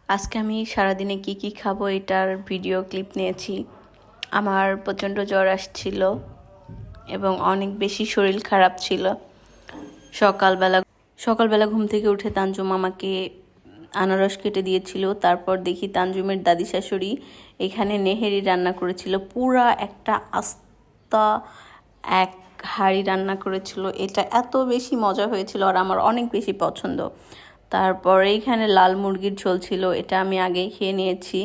আজকে আমি সারাদিনে কি খাবো এটার ভিডিও ক্লিপ নিয়েছি। আমার প্রচণ্ড জ্বর আসছিল এবং অনেক বেশি শরীর খারাপ ছিল। সকালবেলা ঘুম থেকে উঠে তানজুম আমাকে আনারস কেটে দিয়েছিল। তারপর দেখি তানজুমের দাদি শাশুড়ি এখানে নেহেরি রান্না করেছিল, পুরা একটা আস্তা এক হাঁড়ি রান্না করেছিল। এটা এত বেশি মজা হয়েছিল আর আমার অনেক বেশি পছন্দ। তারপর এইখানে লাল মুরগির ঝোল ছিল, এটা আমি আগেই খেয়ে নিয়েছি।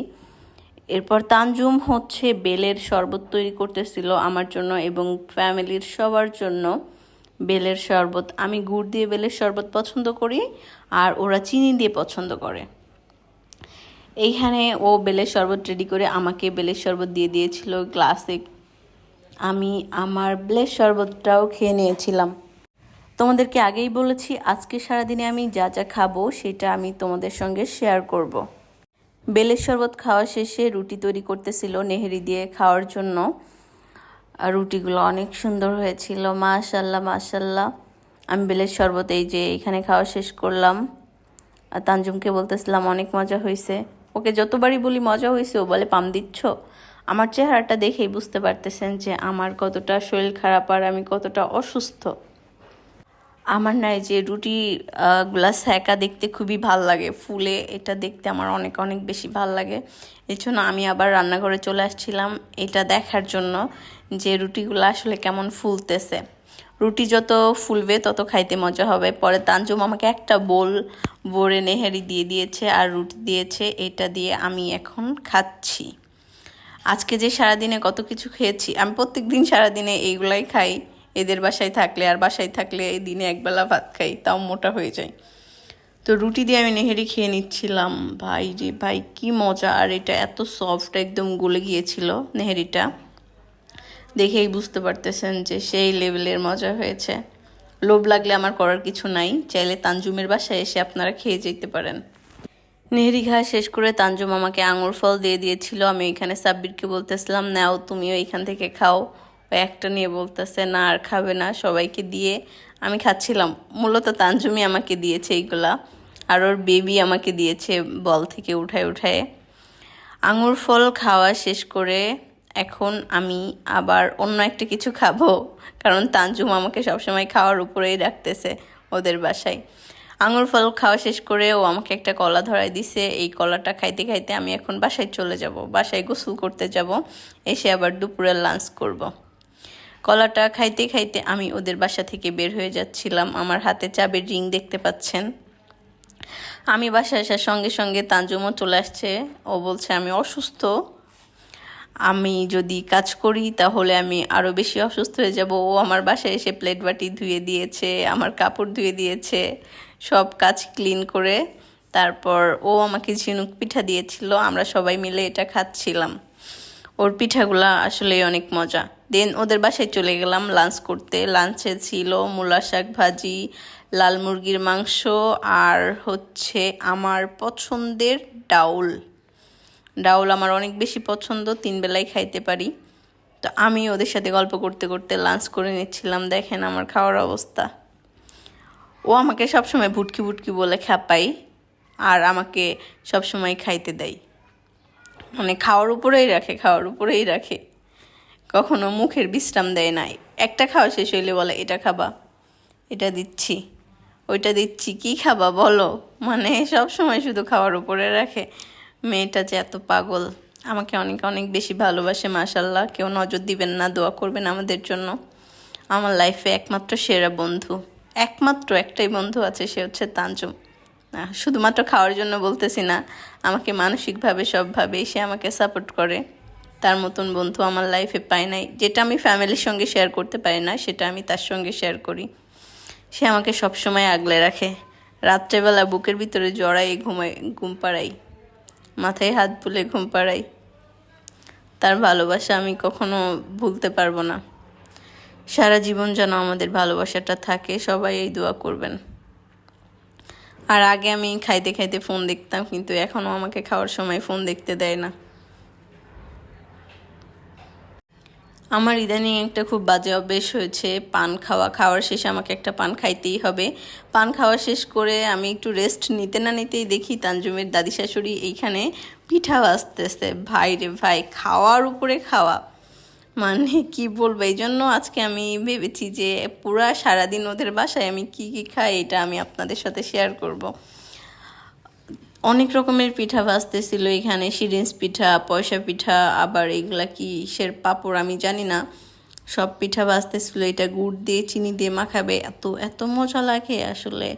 এরপর তানজুম হচ্ছে বেলের শরবত তৈরি করতেছিল আমার জন্য এবং ফ্যামিলির সবার জন্য। বেলের শরবত, আমি গুড় দিয়ে বেলের শরবত পছন্দ করি আর ওরা চিনি দিয়ে পছন্দ করে। এইখানে ও বেলের শরবত রেডি করে আমাকে বেলের শরবত দিয়ে দিয়েছিল গ্লাসে। আমি আমার বেলের শরবতটাও খেয়ে নিয়েছিলাম। তোমাদেরকে আগেই বলেছি আজকে সারাদিনে আমি যা যা খাবো সেটা আমি তোমাদের সঙ্গে শেয়ার করব। বেলের শরবত খাওয়া শেষে রুটি তৈরি করতেছিল নেহেরি দিয়ে খাওয়ার জন্য। আর রুটিগুলো অনেক সুন্দর হয়েছিল, মাশাল্লাহ মাশাল্লাহ। আমি বেলের শরবত এই যে এখানে খাওয়া শেষ করলাম। আর তানজুমকে বলতেছিলাম অনেক মজা হয়েছে। ওকে যতবারই বলি মজা হয়েছে ও বলে পাম দিচ্ছ। আমার চেহারাটা দেখেই বুঝতে পারতেছেন যে আমার কতটা শরীর খারাপ আর আমি কতটা অসুস্থ। আমার না এই যে রুটি গুলা সেকা দেখতে খুবই ভাল লাগে, ফুলে এটা দেখতে আমার অনেক অনেক বেশি ভাল লাগে। এই জন্য আমি আবার রান্নাঘরে চলে আসছিলাম এটা দেখার জন্য যে রুটিগুলো আসলে কেমন ফুলতেছে। রুটি যত ফুলবে তত খাইতে মজা হবে। পরে তানজুম আমাকে একটা বোল ভরে নেহেরি দিয়ে দিয়েছে আর রুটি দিয়েছে, এটা দিয়ে আমি এখন খাচ্ছি। আজকে যে সারাদিনে কত কিছু খেয়েছি, আমি প্রত্যেক দিন সারাদিনে এইগুলাই খাই এদের বাসায় থাকলে, আর বাসায় থাকলে এই দিনে একবেলা ভাত খাই, তাও মোটা হয়ে যায়। তো রুটি দিয়ে আমি নেহেরি খেয়ে নিচ্ছিলাম। ভাই রে ভাই কি মজা, আর এটা এত সফট, একদম গলে গিয়েছিল নেহেরিটা। দেখেই বুঝতে পারতেছেন যে সেই লেভেলের মজা হয়েছে। লোভ লাগলে আমার করার কিছু নাই, চাইলে তানজুমের বাসায় এসে আপনারা খেয়ে যেতে পারেন। নেহেরি খাওয়া শেষ করে তানজুম আমাকে আঙুর ফল দিয়ে দিয়েছিল। আমি এখানে সাব্বিরকে বলতেছিলাম নাও তুমিও এখান থেকে খাও। ও একটা নিয়ে বলতেছে না আর খাবে না, সবাইকে দিয়ে আমি খাচ্ছিলাম। মূলত তানজুমই আমাকে দিয়েছে এইগুলা, আর ওর বেবি আমাকে দিয়েছে বল থেকে উঠায় উঠায়। আঙুর ফল খাওয়া শেষ করে এখন আমি আবার অন্য একটা কিছু খাবো, কারণ তানজুম আমাকে সবসময় খাওয়ার উপরেই রাখতেছে ওদের বাসায়। আঙুর ফল খাওয়া শেষ করে ও আমাকে একটা কলা ধরাই দিছে। এই কলাটা খাইতে খাইতে আমি এখন বাসায় চলে যাব, বাসায় গোসল করতে যাব, এসে আবার দুপুরের লাঞ্চ করব। কলাটা খাইতে খাইতে আমি ওদের বাসা থেকে বের হয়ে যাচ্ছিলাম। আমার হাতে চাবির রিং দেখতে পাচ্ছেন। আমি বাসায় আসার সঙ্গে সঙ্গে তানজুমও চলে আসছে। ও বলছে আমি অসুস্থ, আমি যদি কাজ করি তাহলে আমি আরও বেশি অসুস্থ হয়ে যাব। ও আমার বাসায় এসে প্লেট বাটি ধুয়ে দিয়েছে, আমার কাপড় ধুয়ে দিয়েছে, সব কাজ ক্লিন করে। তারপর ও আমাকে ঝিনুক পিঠা দিয়েছিল, আমরা সবাই মিলে এটা খাচ্ছিলাম। ওর পিঠাগুলা আসলে অনেক মজা। দেন ওদের বাসায় চলে গেলাম লাঞ্চ করতে। লাঞ্চে ছিল মূলা শাক ভাজি, লাল মুরগির মাংস, আর হচ্ছে আমার পছন্দের ডাউল। ডাউল আমার অনেক বেশি পছন্দ, 3 বেলায় খাইতে পারি। তো আমি ওদের সাথে গল্প করতে করতে লাঞ্চ করে নিচ্ছিলাম। দেখেন আমার খাওয়ার অবস্থা। ও আমাকে সবসময় ভুটকি ভুটকি বলে খ্যাপাই আর আমাকে সবসময় খাইতে দেয়, মানে খাওয়ার উপরেই রাখে, খাওয়ার উপরেই রাখে, কখনো মুখের বিশ্রাম দেয় নাই। একটা খাওয়া শেষ হইলে বলে এটা খাবা, এটা দিচ্ছি, ওইটা দিচ্ছি, কি খাবা বলো, মানে সব সময় শুধু খাওয়ার উপরে রাখে। মেয়েটা যে এত পাগল, আমাকে অনেক অনেক বেশি ভালোবাসে মাশাল্লাহ। কেউ নজর দিবেন না, দোয়া করবেন আমাদের জন্য। আমার লাইফে একমাত্র সেরা বন্ধু, একমাত্র একটাই বন্ধু আছে, সে হচ্ছে তানজুম। না শুধুমাত্র খাওয়ার জন্য বলতেছি না, আমাকে মানসিকভাবে সবভাবেই সে আমাকে সাপোর্ট করে। তার মতন বন্ধু আমার লাইফে পাই নাই। যেটা আমি ফ্যামিলির সঙ্গে শেয়ার করতে পারি না সেটা আমি তার সঙ্গে শেয়ার করি। সে আমাকে সবসময় আগলে রাখে। রাত্রেবেলা বুকের ভিতরে জড়াই ঘুম পাড়াই, মাথায় হাত বুলে ঘুম পাড়াই। তার ভালোবাসা আমি কখনো ভুলতে পারবো না। সারা জীবন যেন আমাদের ভালোবাসাটা থাকে, সবাই এই দোয়া করবেন। আর আগে আমি খাইতে খাইতে ফোন দেখতাম, কিন্তু এখনও আমাকে খাওয়ার সময় ফোন দেখতে দেয় না। আমার ইদানিং একটা খুব বাজে অভ্যেস হয়েছে পান খাওয়ার শেষে আমাকে একটা পান খাইতেই হবে। পান খাওয়া শেষ করে আমি একটু রেস্ট নিতে না নিতেই দেখি তানজুমের দাদি শাশুড়ি এইখানে পিঠা ভাজতেছে। ভাই রে ভাই, খাওয়ার উপরে খাওয়া, মানে কি বলবো। এই জন্য আজকে আমি ভেবেছি যে পুরা সারাদিন ওদের বাসায় আমি কি কি খাই এটা আমি আপনাদের সাথে শেয়ার করব। অনেক রকমের পিঠা ভাজতেছিল এখানে, সিরিঞ্জ পিঠা, পয়সা পিঠা, আবার এগুলা কি কিসের পাপড় আমি জানি না, সব পিঠা ভাজতেছিল। এটা গুড় দিয়ে চিনি দিয়ে মাখাবে, এত এত মজা লাগে আসলে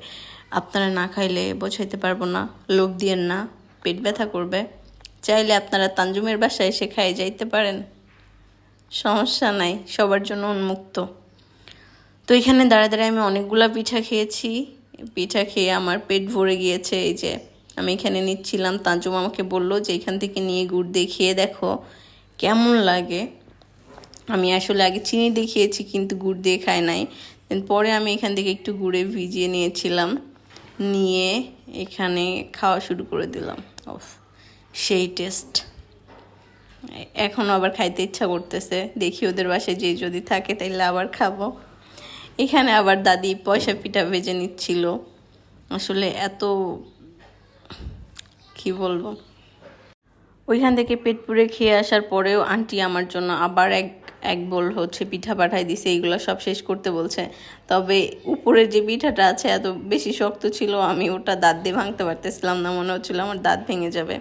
আপনারা না খাইলে বোঝাইতে পারবো না। লোভ দিয়েন না, পেট ব্যথা করবে। চাইলে আপনারা তানজুমের বাসায় এসে খাই যাইতে পারেন, সমস্যা নাই, সবার জন্য উন্মুক্ত। তো এখানে দাঁড়ায় দাঁড়ায় আমি অনেকগুলা পিঠা খেয়েছি। পিঠা খেয়ে আমার পেট ভরে গিয়েছে। এই যে আমি এখানে নিচ্ছিলাম, তানজুম আমাকে বললো যে এখান থেকে নিয়ে গুড় দিয়ে খেয়ে দেখো কেমন লাগে। আমি আসলে আগে চিনি দিয়ে খেয়েছি কিন্তু গুড় দিয়ে খাই নাই। পরে আমি এখান থেকে একটু গুড়ে ভিজিয়ে নিয়েছিলাম, নিয়ে এখানে খাওয়া শুরু করে দিলাম। ওফ, সেই টেস্ট। এখন আবার খাইতে ইচ্ছা করতেছে, দেখি ওদের বাসায় যে যদি থাকে তাইলে আবার খাবো। এখানে আবার দাদি পয়সা পিঠা ভেজে নিচ্ছিল। আসলে এত কি বলবো, ওইখান থেকে পেট পুরে খেয়ে আসার পরেও আন্টি আমার জন্য আবার এক বোল হচ্ছে পিঠা পাঠাই দিছে। এইগুলো সব শেষ করতে বলছে। তবে উপরের যে পিঠাটা আছে এত বেশি শক্ত ছিল, আমি ওটা দাঁত দিয়ে ভাঙতে পারতেছিলাম না, মনে হচ্ছিল আমার দাঁত ভেঙে যাবে।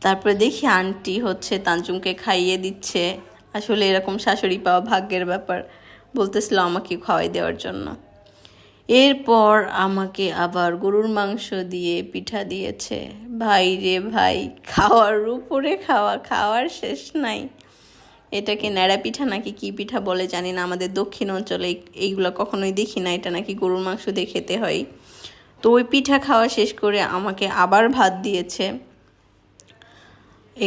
তারপরে দেখি আন্টি হচ্ছে তানজুমকে খাইয়ে দিচ্ছে। আসলে এরকম শাশুড়ি পাওয়া ভাগ্যের ব্যাপার। বলতেছিল আমাকে খাওয়াই দেওয়ার জন্য। এরপর আমাকে আবার গরুর মাংস দিয়ে পিঠা দিয়েছে। ভাই রে ভাই, খাওয়ার উপরে খাওয়া, খাওয়ার শেষ নাই। এটাকে ন্যাড়া পিঠা নাকি কি পিঠা বলে জানি না, আমাদের দক্ষিণ অঞ্চলে এইগুলো কখনোই দেখি না। এটা নাকি গরুর মাংস দিয়ে খেতে হয়। তো ওই পিঠা খাওয়া শেষ করে আমাকে আবার ভাত দিয়েছে।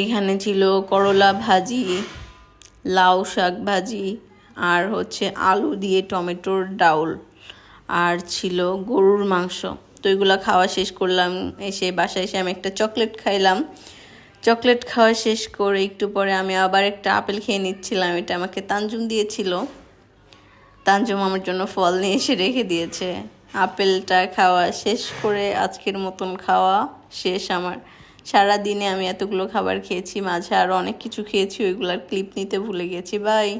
এখানে ছিল করলা ভাজি, লাউ শাক ভাজি, আর হচ্ছে আলু দিয়ে টমেটোর ডাউল, আর ছিল গরুর মাংস। তো এগুলো খাওয়া শেষ করলাম। এসে বাসায় এসে আমি একটা চকলেট খাইলাম। চকলেট খাওয়া শেষ করে একটু পরে আমি আবার একটা আপেল খেয়ে নিচ্ছিলাম। এটা আমাকে তানজুম দিয়েছিল। তানজুম আমার জন্য ফল নিয়ে এসে রেখে দিয়েছে। আপেলটা খাওয়া শেষ করে আজকের মতন খাওয়া শেষ আমার। সারাদিনে আমি এতগুলো খাবার খেয়েছি, মাঝে আরও অনেক কিছু খেয়েছি, ওইগুলোর ক্লিপ নিতে ভুলে গেছি। বাই।